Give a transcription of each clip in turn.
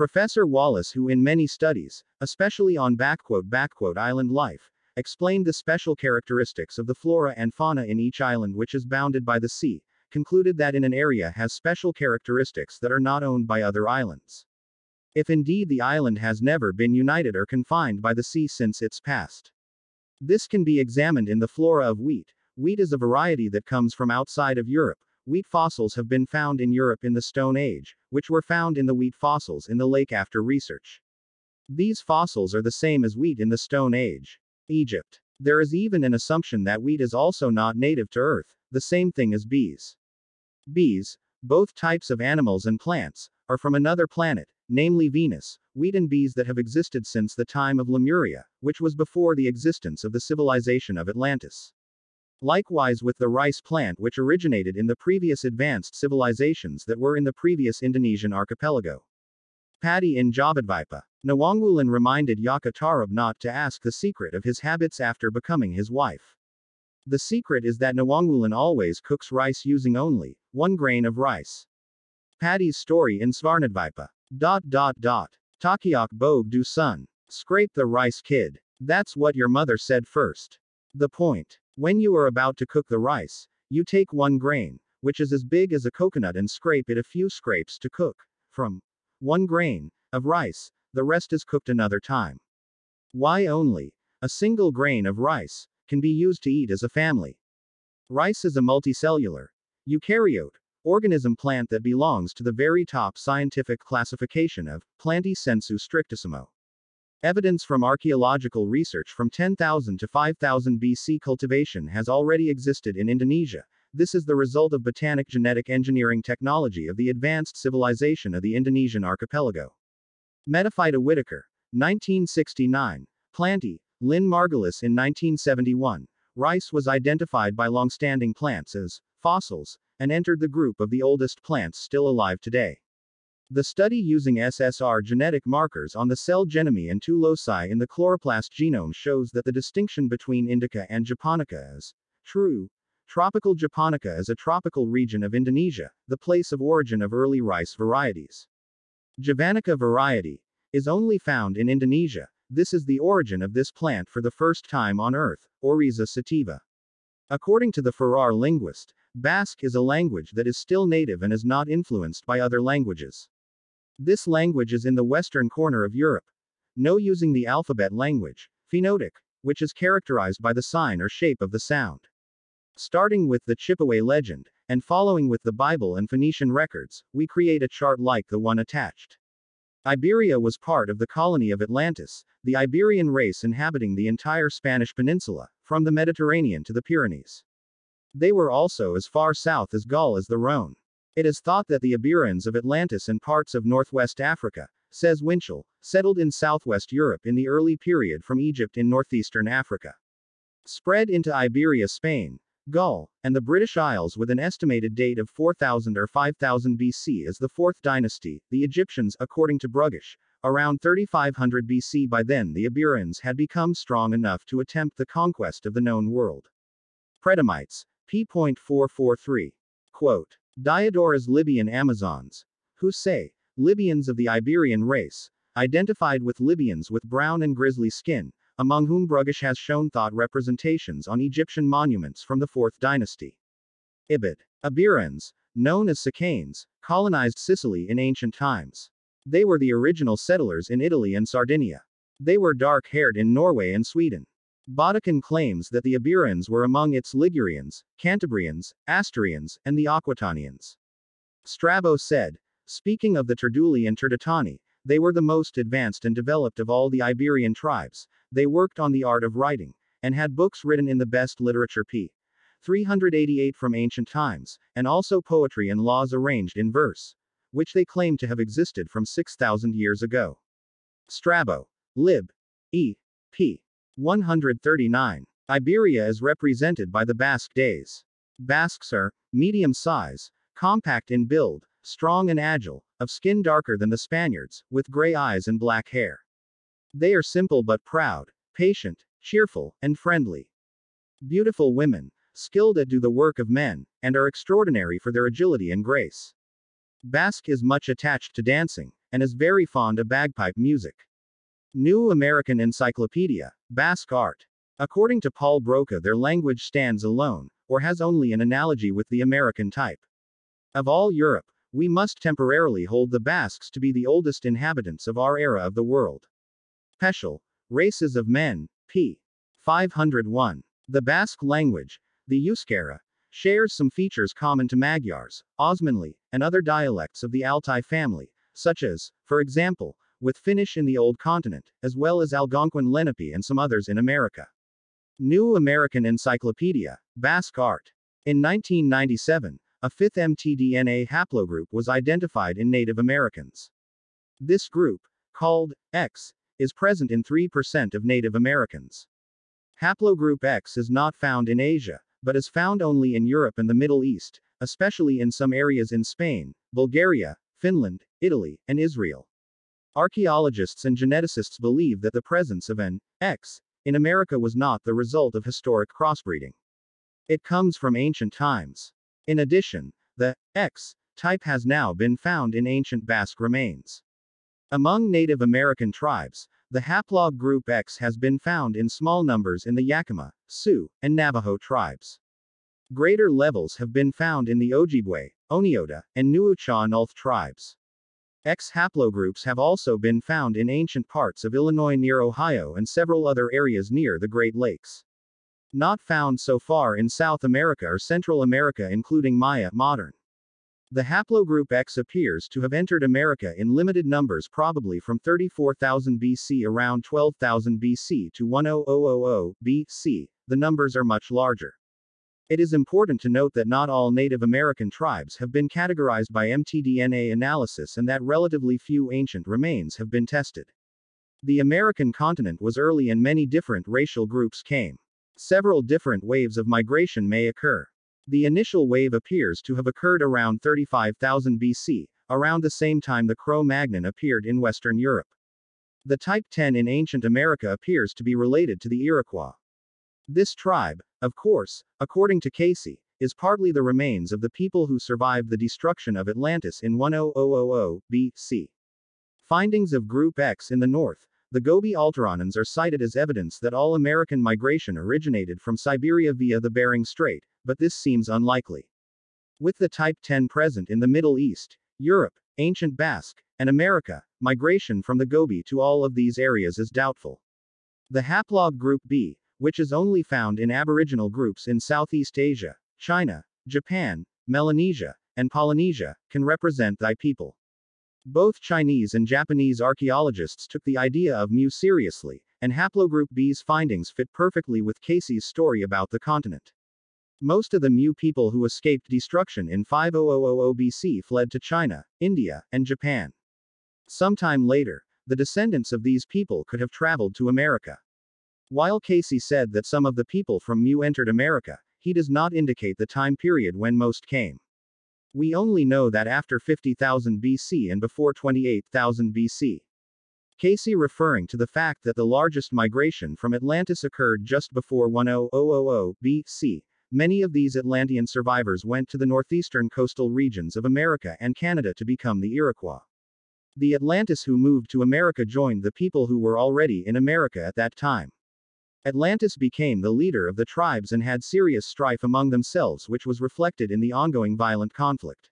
Professor Wallace, who in many studies, especially on "island life," explained the special characteristics of the flora and fauna in each island which is bounded by the sea, concluded that in an area has special characteristics that are not owned by other islands. If indeed the island has never been united or confined by the sea since its past. This can be examined in the flora of wheat. Wheat is a variety that comes from outside of Europe. Wheat fossils have been found in Europe in the Stone Age, which were found in the wheat fossils in the lake after research. These fossils are the same as wheat in the Stone Age. Egypt. There is even an assumption that wheat is also not native to Earth, the same thing as bees. Bees, both types of animals and plants, are from another planet, namely Venus. Wheat and bees that have existed since the time of Lemuria, which was before the existence of the civilization of Atlantis. Likewise with the rice plant, which originated in the previous advanced civilizations that were in the previous Indonesian archipelago. Paddy in Javadvipa. Nawangwulan reminded Yaka Tarub not to ask the secret of his habits after becoming his wife. The secret is that Nawangwulan always cooks rice using only 1 grain of rice. Paddy's story in Svarnadvipa. Takiak Bogue du Sun. Scrape the rice, kid. That's what your mother said first. The point. When you are about to cook the rice, you take 1 grain, which is as big as a coconut, and scrape it a few scrapes to cook. From 1 grain of rice, the rest is cooked another time. Why only a single grain of rice can be used to eat as a family? Rice is a multicellular, eukaryote, organism plant that belongs to the very top scientific classification of Plantae sensu strictissimo. Evidence from archaeological research from 10,000 to 5,000 BC cultivation has already existed in Indonesia. This is the result of botanic genetic engineering technology of the advanced civilization of the Indonesian archipelago. Metaphyta Whitaker, 1969. Plantae, Lynn Margulis in 1971. Rice was identified by long-standing plants as fossils, and entered the group of the oldest plants still alive today. The study using SSR genetic markers on the cell genome and 2 loci in the chloroplast genome shows that the distinction between Indica and Japonica is true. Tropical Japonica is a tropical region of Indonesia, the place of origin of early rice varieties. Javanica variety is only found in Indonesia. This is the origin of this plant for the first time on Earth, Oryza sativa. According to the Ferrar linguist, Basque is a language that is still native and is not influenced by other languages. This language is in the western corner of Europe. No using the alphabet language, phonetic, which is characterized by the sign or shape of the sound. Starting with the Chippeway legend, and following with the Bible and Phoenician records, we create a chart like the one attached. Iberia was part of the colony of Atlantis, the Iberian race inhabiting the entire Spanish peninsula, from the Mediterranean to the Pyrenees. They were also as far south as Gaul as the Rhone. It is thought that the Iberians of Atlantis and parts of northwest Africa, says Winchell, settled in southwest Europe in the early period from Egypt in northeastern Africa. Spread into Iberia, Spain, Gaul, and the British Isles with an estimated date of 4000 or 5000 BC as the 4th dynasty, the Egyptians, according to Brugish, around 3500 BC. By then the Iberians had become strong enough to attempt the conquest of the known world. Predamites, p.443. Quote. Diodora's Libyan Amazons, who say, Libyans of the Iberian race, identified with Libyans with brown and grizzly skin, among whom Brugish has shown thought representations on Egyptian monuments from the 4th dynasty. Ibid. Iberians, known as Sicanes, colonized Sicily in ancient times. They were the original settlers in Italy and Sardinia. They were dark-haired in Norway and Sweden. Baudican claims that the Iberians were among its Ligurians, Cantabrians, Asturians, and the Aquitanians. Strabo said, speaking of the Turduli and Turdetani, they were the most advanced and developed of all the Iberian tribes. They worked on the art of writing, and had books written in the best literature p. 388 from ancient times, and also poetry and laws arranged in verse, which they claim to have existed from 6,000 years ago. Strabo. Lib. E. p. 139. Iberia is represented by the Basque days. Basques are medium size, compact in build, strong and agile, of skin darker than the Spaniards, with gray eyes and black hair. They are simple but proud, patient, cheerful, and friendly. Beautiful women, skilled at do the work of men, and are extraordinary for their agility and grace. Basque is much attached to dancing, and is very fond of bagpipe music. New American Encyclopedia, Basque Art. According to Paul Broca, their language stands alone, or has only an analogy with the American type. Of all Europe, we must temporarily hold the Basques to be the oldest inhabitants of our era of the world. Peschel, Races of Men, p. 501. The Basque language, the Euskara, shares some features common to Magyars, Osmanli, and other dialects of the Altai family, such as, for example, with Finnish in the Old Continent, as well as Algonquin Lenape and some others in America. New American Encyclopedia, Basque Art. In 1997, a fifth mtDNA haplogroup was identified in Native Americans. This group, called X, is present in 3% of Native Americans. Haplogroup X is not found in Asia, but is found only in Europe and the Middle East, especially in some areas in Spain, Bulgaria, Finland, Italy, and Israel. Archaeologists and geneticists believe that the presence of an X in America was not the result of historic crossbreeding. It comes from ancient times. In addition, the X type has now been found in ancient Basque remains. Among Native American tribes, the haplog group X has been found in small numbers in the Yakima, Sioux, and Navajo tribes. Greater levels have been found in the Ojibwe, Oneota, and Nuuchah-Nulth tribes. X haplogroups have also been found in ancient parts of Illinois near Ohio and several other areas near the Great Lakes. Not found so far in South America or Central America, including Maya, modern. The haplogroup X appears to have entered America in limited numbers, probably from 34,000 BC around 12,000 BC to 10000 BC. The numbers are much larger. It is important to note that not all Native American tribes have been categorized by mtDNA analysis and that relatively few ancient remains have been tested. The American continent was early and many different racial groups came. Several different waves of migration may occur. The initial wave appears to have occurred around 35,000 BC, around the same time the Cro-Magnon appeared in Western Europe. The type 10 in ancient America appears to be related to the Iroquois. This tribe, of course, according to Casey, is partly the remains of the people who survived the destruction of Atlantis in 10000 BC. Findings of Group X in the north, the Gobi Alteronans, are cited as evidence that all American migration originated from Siberia via the Bering Strait, but this seems unlikely. With the type 10 present in the Middle East, Europe, ancient Basque, and America, migration from the Gobi to all of these areas is doubtful. The haplog group B, which is only found in aboriginal groups in Southeast Asia, China, Japan, Melanesia, and Polynesia, can represent thy people. Both Chinese and Japanese archaeologists took the idea of Mu seriously, and haplogroup B's findings fit perfectly with Casey's story about the continent. Most of the Mu people who escaped destruction in 5000 BC fled to China, India, and Japan. Sometime later, the descendants of these people could have traveled to America. While Casey said that some of the people from Mu entered America, he does not indicate the time period when most came. We only know that after 50,000 BC and before 28,000 BC. Casey referring to the fact that the largest migration from Atlantis occurred just before 1000 BC. Many of these Atlantean survivors went to the northeastern coastal regions of America and Canada to become the Iroquois. The Atlantis who moved to America joined the people who were already in America at that time. Atlantis became the leader of the tribes and had serious strife among themselves, which was reflected in the ongoing violent conflict.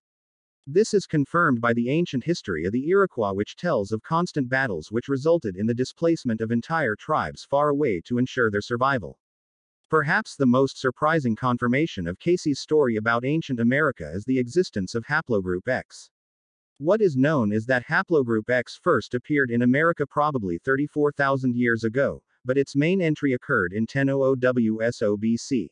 This is confirmed by the ancient history of the Iroquois, which tells of constant battles which resulted in the displacement of entire tribes far away to ensure their survival. Perhaps the most surprising confirmation of Casey's story about ancient America is the existence of haplogroup X. What is known is that haplogroup X first appeared in America probably 34,000 years ago, but its main entry occurred in 1000 WSO BC.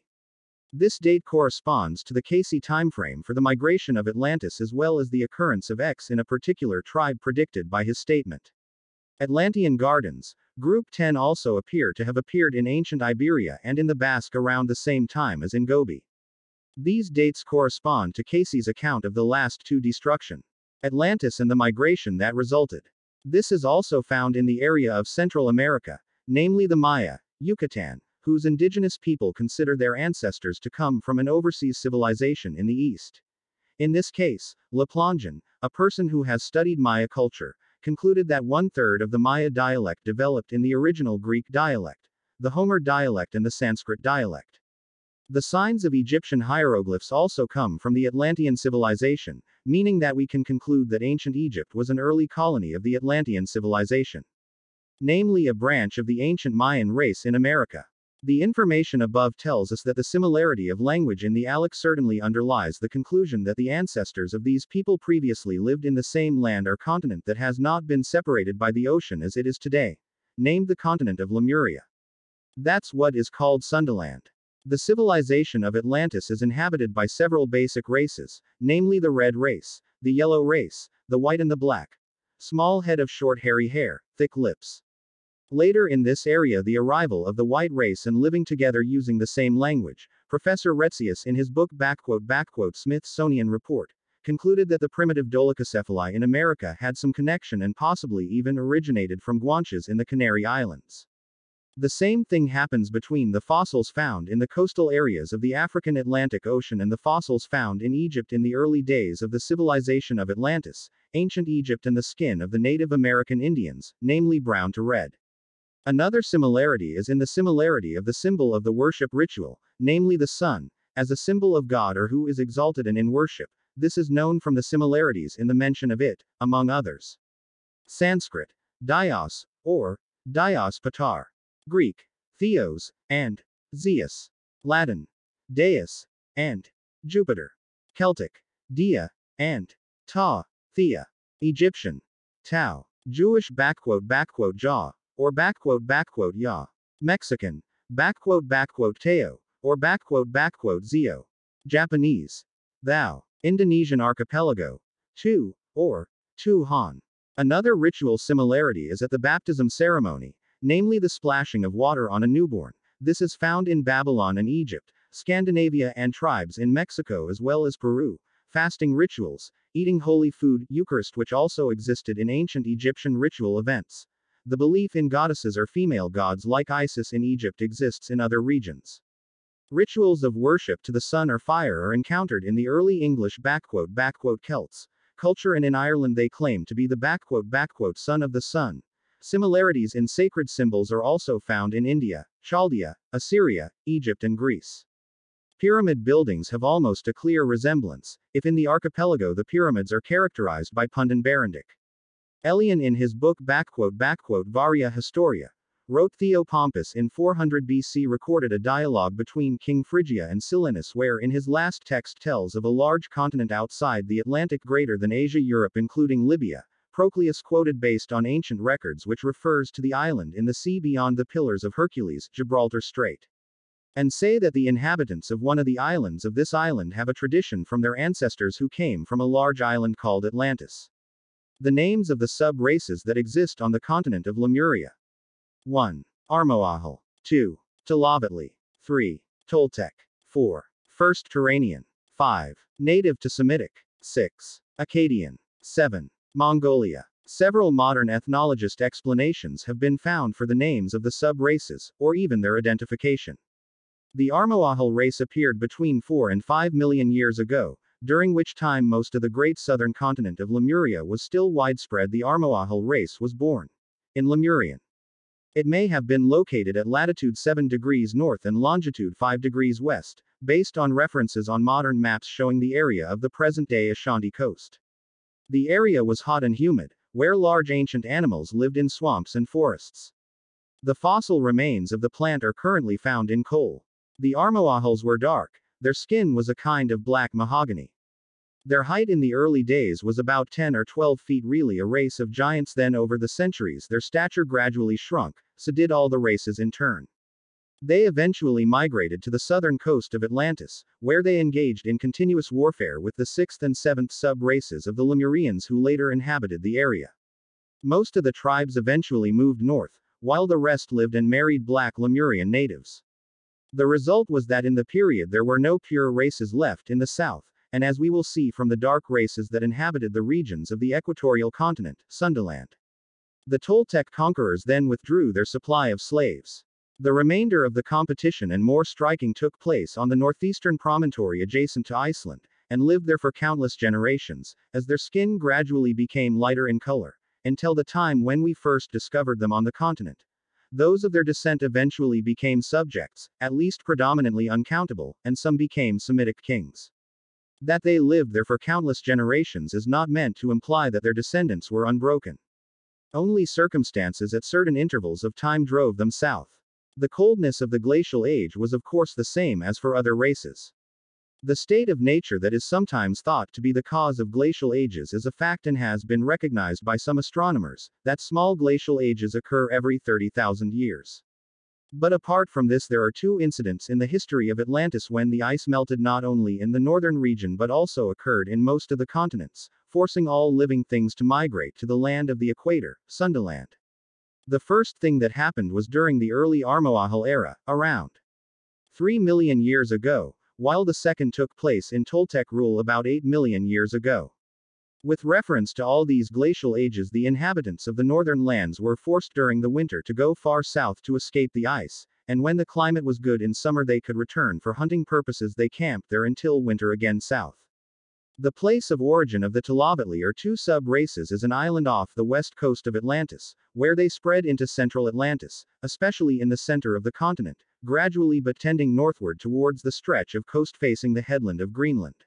This date corresponds to the Casey timeframe for the migration of Atlantis as well as the occurrence of X in a particular tribe predicted by his statement. Atlantean Gardens, Group 10 also appear to have appeared in ancient Iberia and in the Basque around the same time as in Gobi. These dates correspond to Casey's account of the last two destruction, Atlantis and the migration that resulted. This is also found in the area of Central America, namely the Maya, Yucatan, whose indigenous people consider their ancestors to come from an overseas civilization in the east. In this case, Le Plongeon, a person who has studied Maya culture, concluded that 1/3 of the Maya dialect developed in the original Greek dialect, the Homer dialect and the Sanskrit dialect. The signs of Egyptian hieroglyphs also come from the Atlantean civilization, meaning that we can conclude that ancient Egypt was an early colony of the Atlantean civilization, namely a branch of the ancient Mayan race in America. The information above tells us that the similarity of language in the ALEC certainly underlies the conclusion that the ancestors of these people previously lived in the same land or continent that has not been separated by the ocean as it is today, named the continent of Lemuria. That's what is called Sundaland. The civilization of Atlantis is inhabited by several basic races, namely the red race, the yellow race, the white and the black. Small head of short hairy hair, thick lips. Later in this area the arrival of the white race and living together using the same language, Professor Retzius in his book Smithsonian Report, concluded that the primitive dolichocephali in America had some connection and possibly even originated from Guanches in the Canary Islands. The same thing happens between the fossils found in the coastal areas of the African Atlantic Ocean and the fossils found in Egypt in the early days of the civilization of Atlantis, ancient Egypt, and the skin of the Native American Indians, namely brown to red. Another similarity is in the similarity of the symbol of the worship ritual, namely the sun, as a symbol of God or who is exalted and in worship. This is known from the similarities in the mention of it, among others. Sanskrit, Dios, or Dios Patar. Greek, Theos, and Zeus. Latin, Deus, and Jupiter. Celtic, Dia, and Ta, Thea. Egyptian, Tau. Jewish Jah, or Yah. Mexican, Teo, or Zio. Japanese, Thou. Indonesian archipelago, Tu, or Tuhan. Another ritual similarity is at the baptism ceremony, namely the splashing of water on a newborn. This is found in Babylon and Egypt, Scandinavia and tribes in Mexico as well as Peru. Fasting rituals, eating holy food, Eucharist, which also existed in ancient Egyptian ritual events. The belief in goddesses or female gods like Isis in Egypt exists in other regions. Rituals of worship to the sun or fire are encountered in the early English Celts culture, and in Ireland they claim to be the son of the sun. Similarities in sacred symbols are also found in India, Chaldea, Assyria, Egypt and Greece. Pyramid buildings have almost a clear resemblance, if in the archipelago the pyramids are characterized by Pundin Barandic. Elian in his book Varia Historia, wrote Theopompus in 400 BC recorded a dialogue between King Phrygia and Silenus, where in his last text tells of a large continent outside the Atlantic greater than Asia Europe including Libya. Proclus quoted based on ancient records which refers to the island in the sea beyond the Pillars of Hercules, Gibraltar Strait. And say that the inhabitants of one of the islands of this island have a tradition from their ancestors who came from a large island called Atlantis. The names of the sub-races that exist on the continent of Lemuria. 1. Armoahal. 2. Tlavatli. 3. Toltec. 4. First Turanian. 5. Native to Semitic. 6. Akkadian. 7. Mongolia. Several modern ethnologist explanations have been found for the names of the sub-races, or even their identification. The Armoahal race appeared between 4 and 5 million years ago, during which time most of the great southern continent of Lemuria was still widespread. The Armoahal race was born in Lemurian. It may have been located at latitude 7 degrees north and longitude 5 degrees west, based on references on modern maps showing the area of the present-day Ashanti coast. The area was hot and humid, where large ancient animals lived in swamps and forests. The fossil remains of the plant are currently found in coal. The Armoahals were dark. Their skin was a kind of black mahogany. Their height in the early days was about 10 or 12 feet, really a race of giants. Then over the centuries their stature gradually shrunk, so did all the races in turn. They eventually migrated to the southern coast of Atlantis, where they engaged in continuous warfare with the 6th and 7th sub-races of the Lemurians who later inhabited the area. Most of the tribes eventually moved north, while the rest lived and married black Lemurian natives. The result was that in the period there were no pure races left in the south, and as we will see from the dark races that inhabited the regions of the equatorial continent, Sundaland. The Toltec conquerors then withdrew their supply of slaves. The remainder of the competition and more striking took place on the northeastern promontory adjacent to Iceland, and lived there for countless generations, as their skin gradually became lighter in color, until the time when we first discovered them on the continent. Those of their descent eventually became subjects, at least predominantly uncountable, and some became Semitic kings. That they lived there for countless generations is not meant to imply that their descendants were unbroken. Only circumstances at certain intervals of time drove them south. The coldness of the glacial age was of course the same as for other races. The state of nature that is sometimes thought to be the cause of glacial ages is a fact and has been recognized by some astronomers, that small glacial ages occur every 30,000 years. But apart from this, there are two incidents in the history of Atlantis when the ice melted not only in the northern region but also occurred in most of the continents, forcing all living things to migrate to the land of the equator, Sundaland. The first thing that happened was during the early Armoahal era, around 3 million years ago, while the second took place in Toltec rule about 8 million years ago. With reference to all these glacial ages, the inhabitants of the northern lands were forced during the winter to go far south to escape the ice, and when the climate was good in summer they could return for hunting purposes. They camped there until winter again south. The place of origin of the Tlavatli or two sub-races is an island off the west coast of Atlantis, where they spread into central Atlantis, especially in the center of the continent, gradually but tending northward towards the stretch of coast facing the headland of Greenland.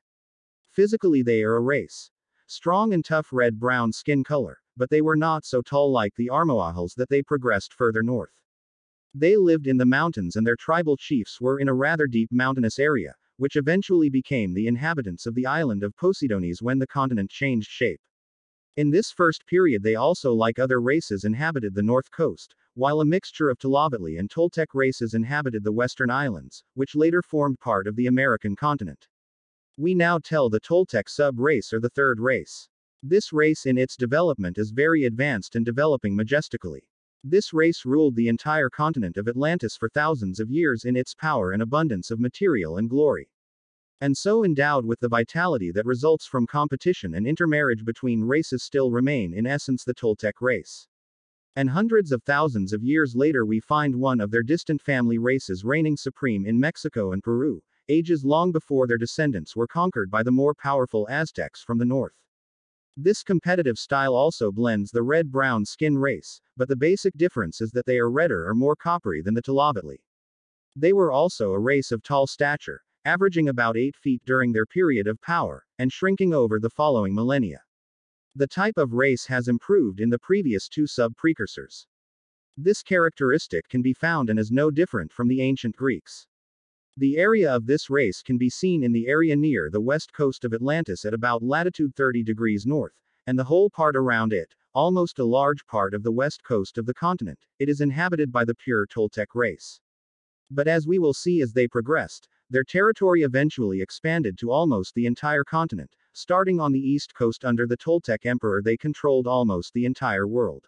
Physically they are a race. Strong and tough red-brown skin color, but they were not so tall like the Armoahals that they progressed further north. They lived in the mountains and their tribal chiefs were in a rather deep mountainous area, which eventually became the inhabitants of the island of Poseidones when the continent changed shape. In this first period they also, like other races, inhabited the north coast, while a mixture of Tlavatli and Toltec races inhabited the western islands, which later formed part of the American continent. We now tell the Toltec sub-race or the third race. This race in its development is very advanced and developing majestically. This race ruled the entire continent of Atlantis for thousands of years in its power and abundance of material and glory. And so endowed with the vitality that results from competition and intermarriage between races still remain in essence the Toltec race. And hundreds of thousands of years later we find one of their distant family races reigning supreme in Mexico and Peru, ages long before their descendants were conquered by the more powerful Aztecs from the north. This competitive style also blends the red-brown skin race, but the basic difference is that they are redder or more coppery than the Tlavatli. They were also a race of tall stature, averaging about 8 feet during their period of power, and shrinking over the following millennia. The type of race has improved in the previous two sub-precursors. This characteristic can be found and is no different from the ancient Greeks. The area of this race can be seen in the area near the west coast of Atlantis at about latitude 30 degrees north, and the whole part around it, almost a large part of the west coast of the continent. It is inhabited by the pure Toltec race. But as we will see as they progressed, their territory eventually expanded to almost the entire continent. Starting on the east coast under the Toltec emperor, they controlled almost the entire world.